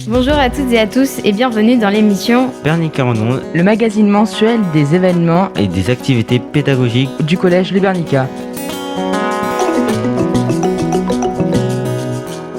Bonjour à toutes et à tous et bienvenue dans l'émission Bernica en ondes, le magazine mensuel des événements et des activités pédagogiques du collège Le Bernica.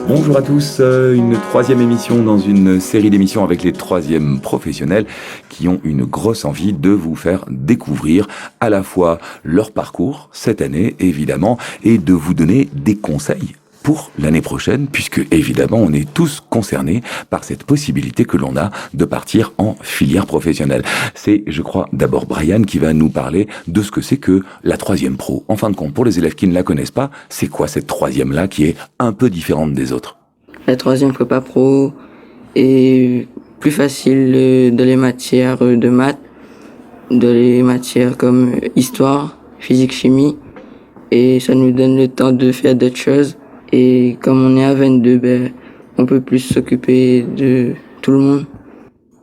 Bonjour à tous, une troisième émission dans une série d'émissions avec les troisièmes professionnels qui ont une grosse envie de vous faire découvrir à la fois leur parcours cette année évidemment et de vous donner des conseils pour l'année prochaine, puisque évidemment on est tous concernés par cette possibilité que l'on a de partir en filière professionnelle. C'est, je crois, d'abord Brian qui va nous parler de ce que c'est que la troisième pro. En fin de compte, pour les élèves qui ne la connaissent pas, c'est quoi cette troisième-là qui est un peu différente des autres? La troisième prépa pro est plus facile dans les matières de maths, dans les matières comme histoire, physique, chimie, et ça nous donne le temps de faire d'autres choses. Et comme on est à 22, on peut plus s'occuper de tout le monde.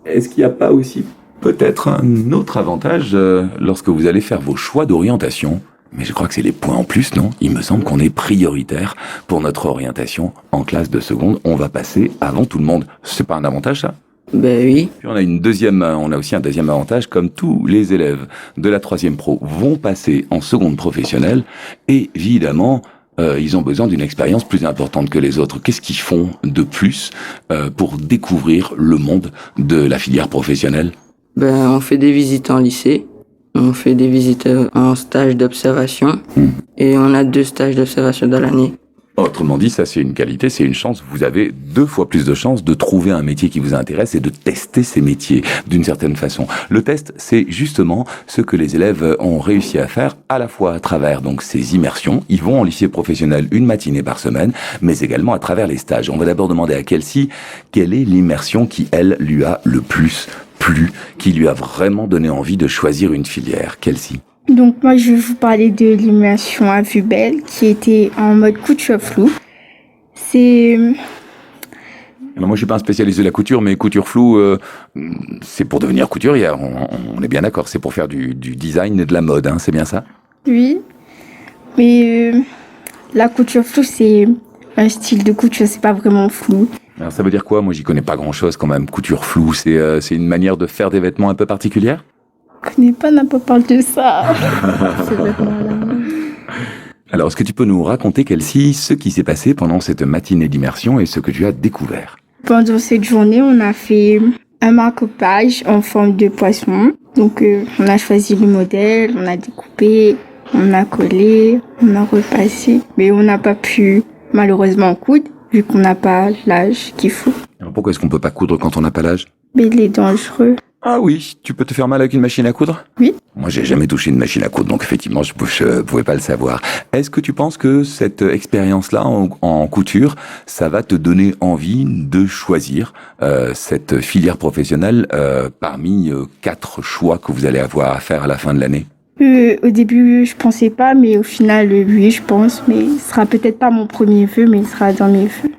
Est-ce qu'il n'y a pas aussi peut-être un autre avantage lorsque vous allez faire vos choix d'orientation? Mais je crois que c'est les points en plus, non? Il me semble qu'on est prioritaire pour notre orientation en classe de seconde. On va passer avant tout le monde. C'est pas un avantage, ça? Oui. Puis on a aussi un deuxième avantage, comme tous les élèves de la troisième pro vont passer en seconde professionnelle, évidemment, ils ont besoin d'une expérience plus importante que les autres. Qu'est-ce qu'ils font de plus pour découvrir le monde de la filière professionnelle? On fait des visites en lycée, on fait des visites en stage d'observation, et on a 2 stages d'observation dans l'année. Autrement dit, ça c'est une qualité, c'est une chance. Vous avez 2 fois plus de chances de trouver un métier qui vous intéresse et de tester ces métiers d'une certaine façon. Le test, c'est justement ce que les élèves ont réussi à faire à la fois à travers donc ces immersions. Ils vont en lycée professionnel une matinée par semaine, mais également à travers les stages. On va d'abord demander à Kelsey quelle est l'immersion qui, elle, lui a le plus plu, qui lui a vraiment donné envie de choisir une filière. Kelsey? Donc moi je vais vous parler de l'immersion à vue belle qui était en mode couture floue. Moi je suis pas un spécialiste de la couture, mais couture floue, c'est pour devenir couturière, on est bien d'accord, c'est pour faire du design et de la mode, hein, c'est bien ça? Oui, mais la couture floue c'est un style de couture, c'est pas vraiment flou. Alors ça veut dire quoi? Moi j'y connais pas grand chose quand même. Couture floue, c'est une manière de faire des vêtements un peu particulière? Je connais pas, n'a pas parlé de ça. Alors, est-ce que tu peux nous raconter, Kelsey, ce qui s'est passé pendant cette matinée d'immersion et ce que tu as découvert? Pendant cette journée, on a fait un marque-page en forme de poisson. Donc, on a choisi le modèle, on a découpé, on a collé, on a repassé. Mais on n'a pas pu, malheureusement, coudre, vu qu'on n'a pas l'âge qu'il faut. Alors, pourquoi est-ce qu'on peut pas coudre quand on n'a pas l'âge? Mais il est dangereux. Ah oui, tu peux te faire mal avec une machine à coudre? Oui. Moi, j'ai jamais touché une machine à coudre, donc effectivement, je pouvais pas le savoir. Est-ce que tu penses que cette expérience-là en couture, ça va te donner envie de choisir cette filière professionnelle parmi 4 choix que vous allez avoir à faire à la fin de l'année? Au début, je pensais pas, mais au final, oui, je pense. Mais ce sera peut-être pas mon premier vœu, mais il sera dans mes vœux.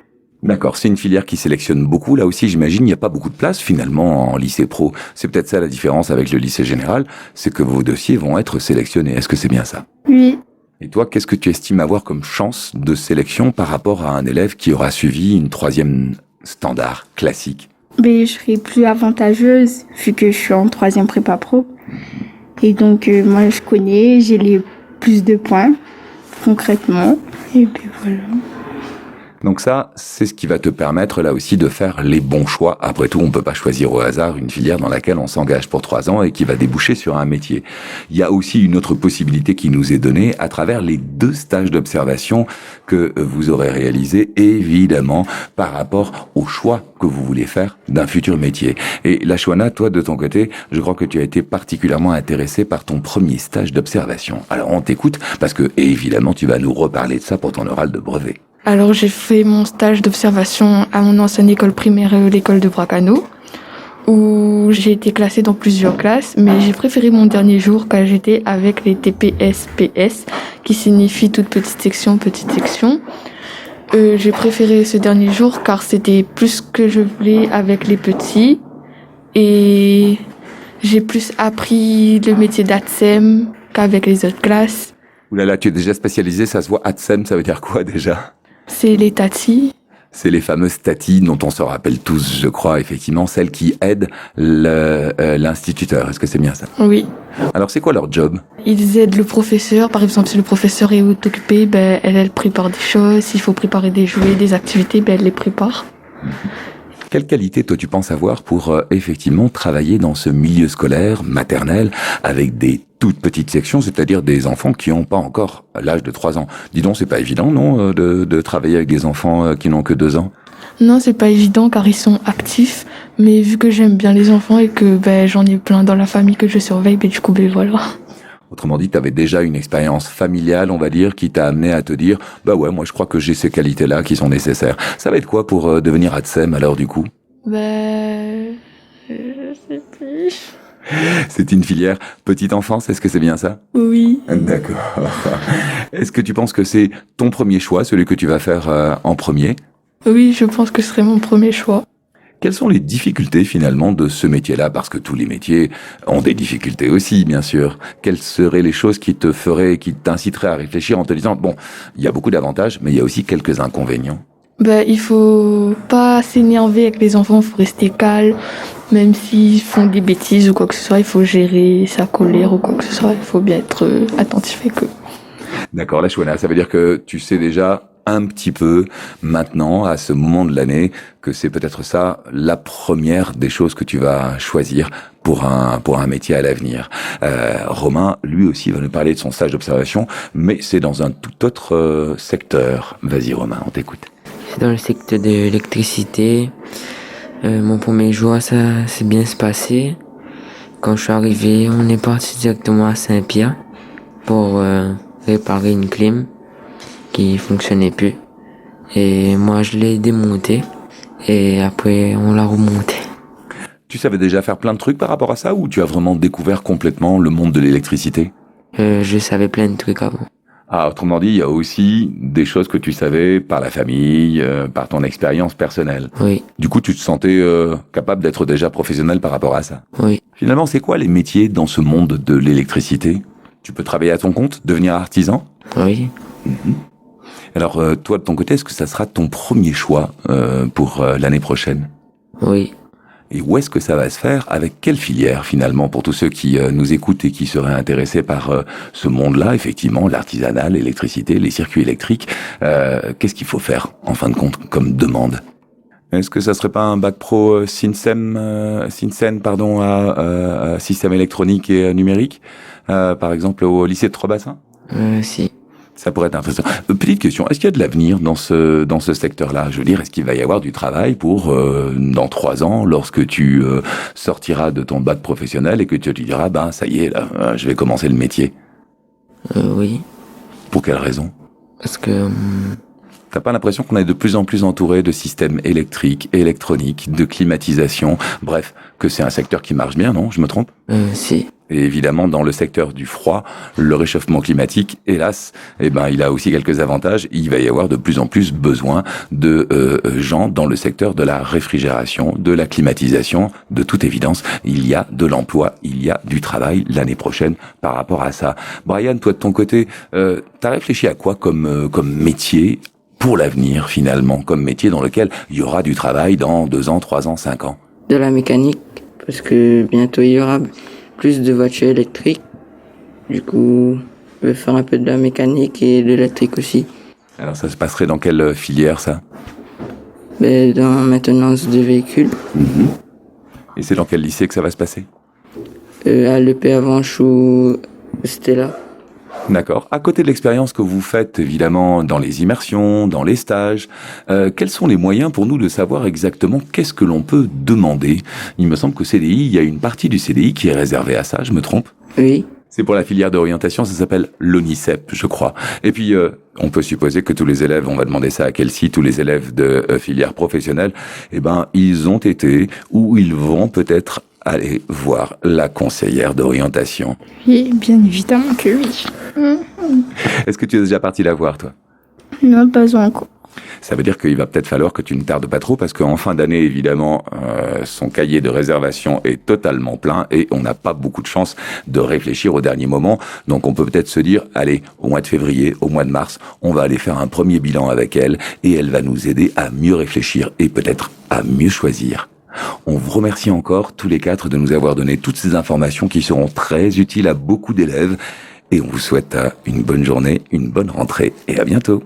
D'accord, c'est une filière qui sélectionne beaucoup. Là aussi, j'imagine, il n'y a pas beaucoup de place finalement en lycée pro. C'est peut-être ça la différence avec le lycée général, c'est que vos dossiers vont être sélectionnés. Est-ce que c'est bien ça? Oui. Et toi, qu'est-ce que tu estimes avoir comme chance de sélection par rapport à un élève qui aura suivi une troisième standard classique? Mais je serai plus avantageuse vu que je suis en troisième prépa pro. Et donc, moi, je connais, j'ai les plus de points, concrètement. Et puis voilà. Donc ça, c'est ce qui va te permettre là aussi de faire les bons choix. Après tout, on peut pas choisir au hasard une filière dans laquelle on s'engage pour 3 ans et qui va déboucher sur un métier. Il y a aussi une autre possibilité qui nous est donnée à travers les 2 stages d'observation que vous aurez réalisés, évidemment, par rapport au choix que vous voulez faire d'un futur métier. Et Lashwana, toi, de ton côté, je crois que tu as été particulièrement intéressée par ton premier stage d'observation. Alors on t'écoute parce que, évidemment, tu vas nous reparler de ça pour ton oral de brevet. Alors j'ai fait mon stage d'observation à mon ancienne école primaire, l'école de Bracano, où j'ai été classée dans plusieurs classes, mais j'ai préféré mon dernier jour car j'étais avec les TPS-PS, qui signifie toute petite section, petite section. J'ai préféré ce dernier jour car c'était plus ce que je voulais avec les petits, et j'ai plus appris le métier d'ATSEM qu'avec les autres classes. Oulala, tu es déjà spécialisé, ça se voit. ATSEM, ça veut dire quoi déjà? C'est les tatis. C'est les fameuses TATI dont on se rappelle tous, je crois, effectivement, celles qui aident l'instituteur. Est-ce que c'est bien ça? Oui. Alors, c'est quoi leur job? Ils aident le professeur. Par exemple, si le professeur est occupé, elle prépare des choses. S'il faut préparer des jouets, des activités, elle les prépare. Quelle qualité, toi, tu penses avoir pour effectivement travailler dans ce milieu scolaire, maternel, avec des toutes petites sections, c'est-à-dire des enfants qui n'ont pas encore l'âge de 3 ans? Dis donc, c'est pas évident, non, de travailler avec des enfants qui n'ont que 2 ans? Non, c'est pas évident car ils sont actifs. Mais vu que j'aime bien les enfants et que j'en ai plein dans la famille que je surveille, du coup, voilà. Autrement dit, tu avais déjà une expérience familiale, on va dire, qui t'a amené à te dire « Bah ouais, moi je crois que j'ai ces qualités-là qui sont nécessaires ». Ça va être quoi pour devenir ATSEM alors du coup? Je sais plus. C'est une filière petite enfance, est-ce que c'est bien ça? Oui. D'accord. Est-ce que tu penses que c'est ton premier choix, celui que tu vas faire en premier? Oui, je pense que ce serait mon premier choix. Quelles sont les difficultés finalement de ce métier-là? Parce que tous les métiers ont des difficultés aussi, bien sûr. Quelles seraient les choses qui te feraient, qui t'inciteraient à réfléchir en te disant, bon, il y a beaucoup d'avantages, mais il y a aussi quelques inconvénients? Il faut pas s'énerver avec les enfants, il faut rester calme. Même s'ils font des bêtises ou quoi que ce soit, il faut gérer sa colère ou quoi que ce soit. Il faut bien être attentif avec eux. D'accord, la Chouana, ça veut dire que tu sais déjà un petit peu maintenant, à ce moment de l'année, que c'est peut-être ça la première des choses que tu vas choisir pour un métier à l'avenir. Romain, lui aussi, va nous parler de son stage d'observation, mais c'est dans un tout autre secteur. Vas-y Romain, on t'écoute. C'est dans le secteur de l'électricité. Mon premier jour, ça s'est bien se passé. Quand je suis arrivé, on est parti directement à Saint-Pierre pour réparer une clim qui fonctionnait plus. Et moi, je l'ai démontée et après, on l'a remontée. Tu savais déjà faire plein de trucs par rapport à ça ou tu as vraiment découvert complètement le monde de l'électricité? Je savais plein de trucs avant. Ah, autrement dit, il y a aussi des choses que tu savais par la famille, par ton expérience personnelle. Oui. Du coup, tu te sentais capable d'être déjà professionnel par rapport à ça. Oui. Finalement, c'est quoi les métiers dans ce monde de l'électricité? Tu peux travailler à ton compte, devenir artisan? Oui. Mm-hmm. Alors, toi, de ton côté, est-ce que ça sera ton premier choix pour l'année prochaine? Oui. Et où est-ce que ça va se faire? Avec quelle filière, finalement, pour tous ceux qui nous écoutent et qui seraient intéressés par ce monde-là, effectivement, l'artisanat, l'électricité, les circuits électriques, qu'est-ce qu'il faut faire, en fin de compte, comme demande? Est-ce que ça serait pas un bac pro Syncen, à système électronique et numérique, par exemple, au lycée de Trois-Bassins? Si. Ça pourrait être intéressant. Petite question, est-ce qu'il y a de l'avenir dans ce secteur-là? Je veux dire, est-ce qu'il va y avoir du travail pour, dans 3 ans, lorsque tu sortiras de ton bac professionnel et que tu te diras, ça y est, là, je vais commencer le métier? Oui. Pour quelle raison? Parce que... T'as pas l'impression qu'on est de plus en plus entouré de systèmes électriques, électroniques, de climatisation, bref, que c'est un secteur qui marche bien, non? Je me trompe? Si. Et évidemment, dans le secteur du froid, le réchauffement climatique, hélas, il a aussi quelques avantages. Il va y avoir de plus en plus besoin de gens dans le secteur de la réfrigération, de la climatisation. De toute évidence, il y a de l'emploi, il y a du travail l'année prochaine par rapport à ça. Brian, toi de ton côté, t'as réfléchi à quoi comme métier pour l'avenir finalement, comme métier dans lequel il y aura du travail dans 2 ans, 3 ans, 5 ans? De la mécanique, parce que bientôt il y aura plus de voitures électriques. Du coup, je vais faire un peu de la mécanique et de l'électrique aussi. Alors ça se passerait dans quelle filière ça? Dans maintenance de véhicules. Mm-hmm. Et c'est dans quel lycée que ça va se passer? À l'EP Avanche ou Stella. D'accord. À côté de l'expérience que vous faites, évidemment, dans les immersions, dans les stages, quels sont les moyens pour nous de savoir exactement qu'est-ce que l'on peut demander? Il me semble qu'au CDI, il y a une partie du CDI qui est réservée à ça, je me trompe? Oui. C'est pour la filière d'orientation, ça s'appelle l'ONICEP, je crois. Et puis, on peut supposer que tous les élèves, on va demander ça à Kelsey, tous les élèves de filière professionnelle, ils ont été ou ils vont peut-être aller voir la conseillère d'orientation. Oui, bien évidemment que oui. Est-ce que tu es déjà parti la voir, toi? Non, pas encore. Ça veut dire qu'il va peut-être falloir que tu ne tardes pas trop parce qu'en fin d'année, évidemment, son cahier de réservation est totalement plein et on n'a pas beaucoup de chance de réfléchir au dernier moment. Donc on peut peut-être se dire, allez, au mois de février, au mois de mars, on va aller faire un premier bilan avec elle et elle va nous aider à mieux réfléchir et peut-être à mieux choisir. On vous remercie encore tous les 4 de nous avoir donné toutes ces informations qui seront très utiles à beaucoup d'élèves et on vous souhaite une bonne journée, une bonne rentrée et à bientôt.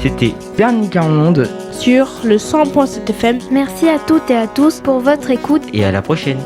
C'était Bernica en onde. Sur le 100.7 FM. Merci à toutes et à tous pour votre écoute. et à la prochaine.